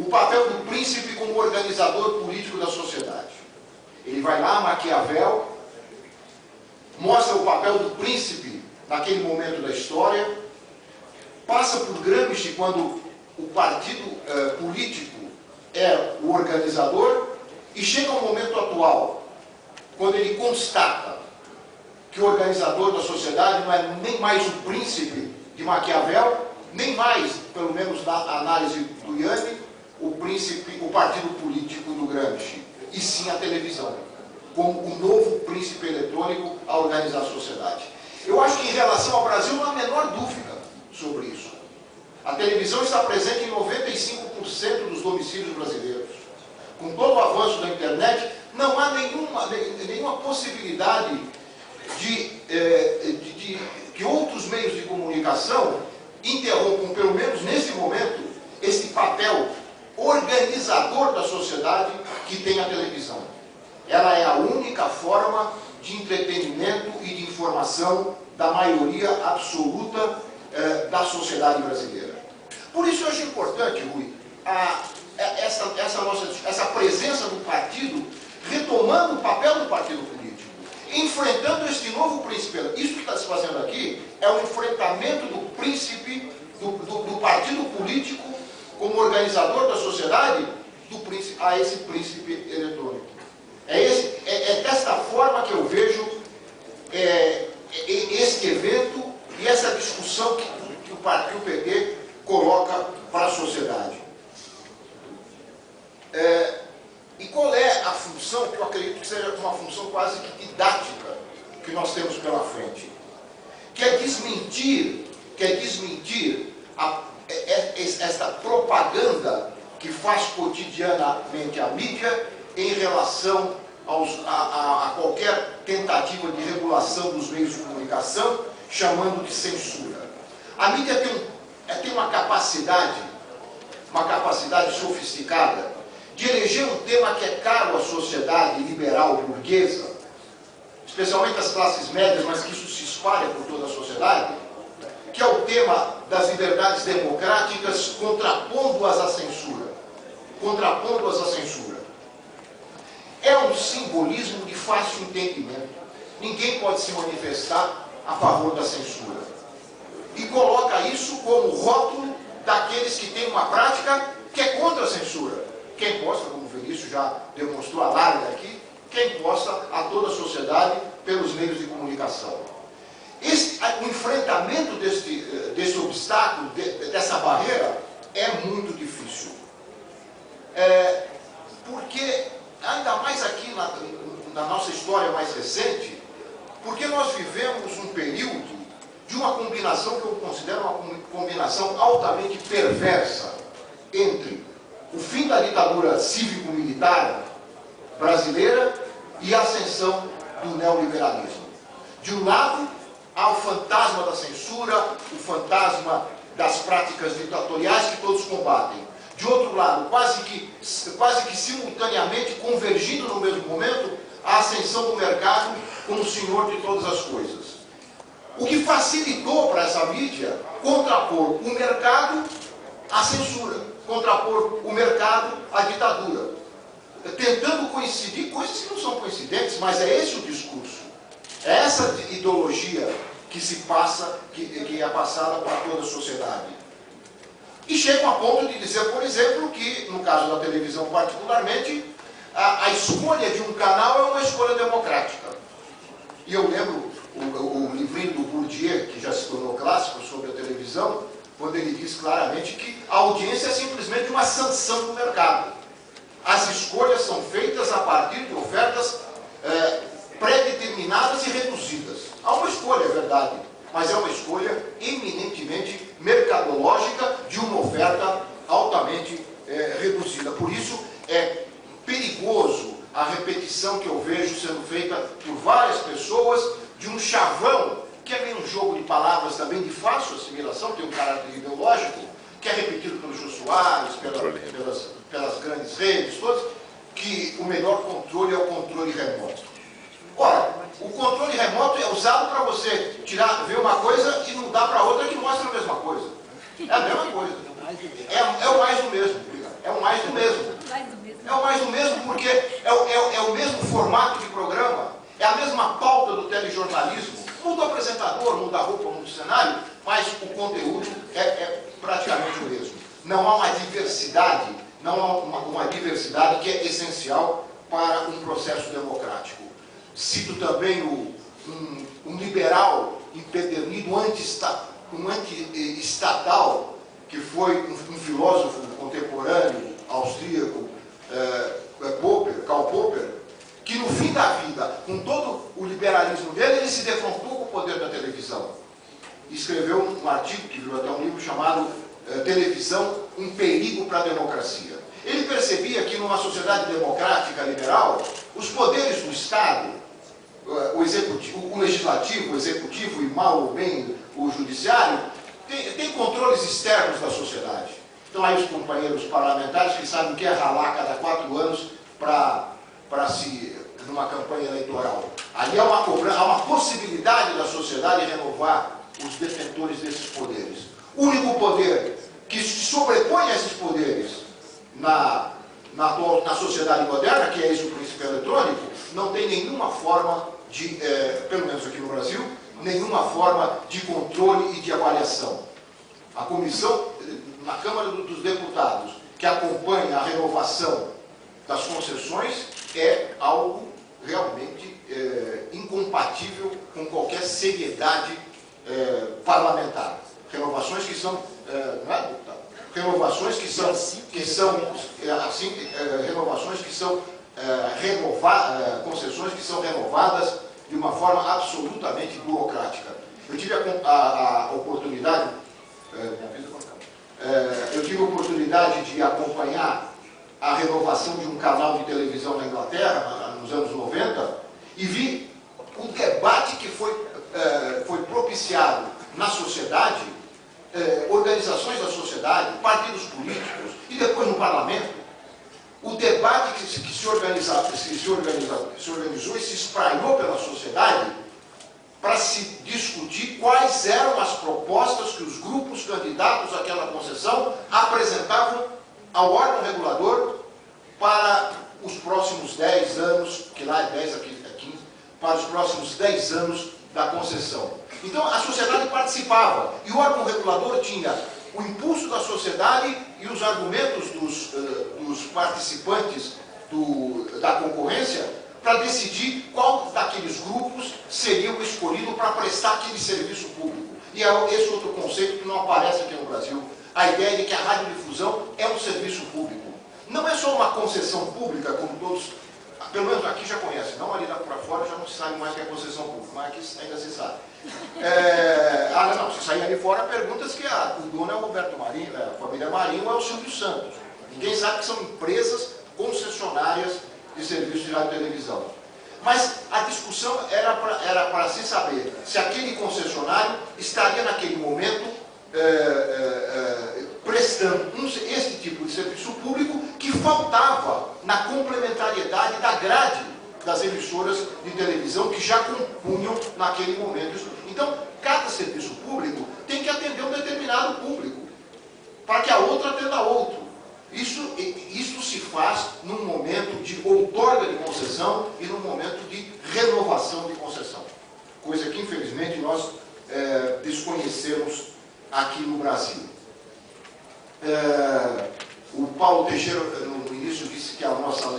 papel do príncipe como organizador político da sociedade. Ele vai lá, Maquiavel, mostra o papel do príncipe naquele momento da história, passa por Gramsci quando o partido político é o organizador, e chega ao momento atual, quando ele constata que o organizador da sociedade não é nem mais o príncipe de Maquiavel, nem mais, pelo menos na análise do Yanni, o partido político do Gramsci, e sim a televisão, como o novo príncipe eletrônico a organizar a sociedade. Eu acho que em relação ao Brasil não há a menor dúvida sobre isso. A televisão está presente em 95% dos domicílios brasileiros. Com todo o avanço da internet, não há nenhuma possibilidade de que outros meios de comunicação interrompam, pelo menos nesse momento, esse papel organizador da sociedade que tem a televisão. Ela é a única forma de entretenimento e de informação da maioria absoluta da sociedade brasileira. Por isso eu acho importante, Rui, essa presença do partido, retomando o papel do partido político, enfrentando este novo príncipe. Isso que está se fazendo aqui é o enfrentamento do príncipe, do partido político como organizador da sociedade, a esse príncipe eletrônico. É desta forma que eu vejo este evento e essa discussão que o PT coloca para a sociedade. E qual é a função, que eu acredito que seja uma função quase que didática, que nós temos pela frente? Que é desmentir esta propaganda que faz cotidianamente a mídia em relação a qualquer tentativa de regulação dos meios de comunicação, chamando de censura. A mídia tem uma capacidade sofisticada de eleger um tema que é caro à sociedade liberal burguesa, especialmente às classes médias, mas que isso se espalha por toda a sociedade, que é o tema das liberdades democráticas contrapondo-as à censura. É um simbolismo de fácil entendimento. Ninguém pode se manifestar a favor da censura. E coloca isso como rótulo daqueles que têm uma prática que é contra a censura. Quem posta, como o Vinícius já demonstrou a larga aqui, quem posta a toda a sociedade pelos meios de comunicação. O enfrentamento desse obstáculo, dessa barreira, é muito difícil. Porque, ainda mais aqui na nossa história mais recente, porque nós vivemos um período de uma combinação que eu considero uma combinação altamente perversa entre o fim da ditadura cívico-militar brasileira e a ascensão do neoliberalismo. De um lado, há o fantasma da censura, o fantasma das práticas ditatoriais que todos combatem. De outro lado, quase que simultaneamente, convergindo no mesmo momento, a ascensão do mercado como senhor de todas as coisas. O que facilitou para essa mídia contrapor o mercado à censura, contrapor o mercado à ditadura, tentando coincidir, coisas que não são coincidentes, mas é esse o discurso. É essa ideologia que se passa, que é passada para toda a sociedade. E chegam a ponto de dizer, por exemplo, que, no caso da televisão particularmente, a escolha de um canal é uma escolha democrática. E eu lembro o livrinho do Bourdieu, que já se tornou clássico, sobre a televisão, quando ele diz claramente que a audiência é simplesmente uma sanção do mercado. As escolhas são feitas a partir de ofertas pré-determinadas e reduzidas. Há uma escolha, é verdade, mas é uma escolha eminentemente mercadológica de uma oferta altamente reduzida. Por isso, é perigoso a repetição que eu vejo sendo feita por várias pessoas de um chavão, que é meio um jogo de palavras também de fácil assimilação, tem um caráter ideológico, que é repetido pelo Jô Soares, pelas grandes redes, todas, que o melhor controle é o controle remoto. Ora, o controle remoto é usado para você ver uma coisa e mudar para outra que mostra a mesma coisa. É a mesma coisa. É o mais do mesmo. É o mais do mesmo. É o mais do mesmo porque é o mesmo formato de programa, é a mesma pauta do telejornalismo. Muda o apresentador, muda a roupa, muda o cenário, mas o conteúdo é praticamente o mesmo. Não há uma diversidade, não há uma diversidade que é essencial para um processo democrático. Cito também um liberal empedernido, um anti-estatal, que foi um filósofo contemporâneo austríaco, Karl Popper, que no fim da vida, com todo o liberalismo dele, ele se defrontou com o poder da televisão. Escreveu um artigo, que virou até um livro, chamado Televisão, um perigo para a democracia. Ele percebia que numa sociedade democrática liberal, os poderes do Estado, o legislativo, o executivo e mal ou bem o judiciário, tem controles externos da sociedade. Então aí os companheiros parlamentares que sabem o que é ralar cada 4 anos para numa campanha eleitoral. Ali há uma possibilidade da sociedade renovar os detentores desses poderes. O único poder que se sobrepõe a esses poderes na sociedade moderna, que é esse o princípio eletrônico, não tem nenhuma forma de, pelo menos aqui no Brasil, nenhuma forma de controle e de avaliação. A comissão, na Câmara dos Deputados, que acompanha a renovação das concessões, é algo realmente incompatível com qualquer seriedade parlamentar. Renovações que são, não é, deputado? Renovações que são concessões que são renovadas de uma forma absolutamente burocrática. Eu tive a oportunidade, de acompanhar a renovação de um canal de televisão na Inglaterra, nos anos 90, e vi o debate que foi propiciado na sociedade, organizações da sociedade, partidos políticos, e depois no parlamento, o debate que se organizou e se espraiou pela sociedade para se discutir quais eram as propostas que os grupos candidatos àquela concessão apresentavam ao órgão regulador para os próximos 10 anos, que lá é 10, aqui é 15, para os próximos 10 anos da concessão. Então a sociedade participava e o órgão regulador tinha o impulso da sociedade e os argumentos dos participantes da concorrência para decidir qual daqueles grupos seria o escolhido para prestar aquele serviço público. E é esse outro conceito que não aparece aqui no Brasil, a ideia de que a radiodifusão é um serviço público. Não é só uma concessão pública, como todos, pelo menos aqui já conhecem, não ali lá para fora já não se sabe mais o que é concessão pública, mas aqui ainda se sabe. Não, se sair ali fora, perguntas que o dono é o Roberto Marinho, a família Marinho ou é o Silvio Santos. Ninguém sabe que são empresas concessionárias de serviços de rádio e televisão. Mas a discussão era para se saber se aquele concessionário estaria naquele momento prestando esse tipo de serviço público que faltava na complementariedade da grade das emissoras de televisão que já compunham naquele momento. Então, cada serviço público tem que atender um determinado público, para que a outra atenda outro. Isso se faz num momento de outorga de concessão e num momento de renovação de concessão. Coisa que, infelizmente, nós desconhecemos aqui no Brasil. O Paulo Teixeira, no início, disse que a nossa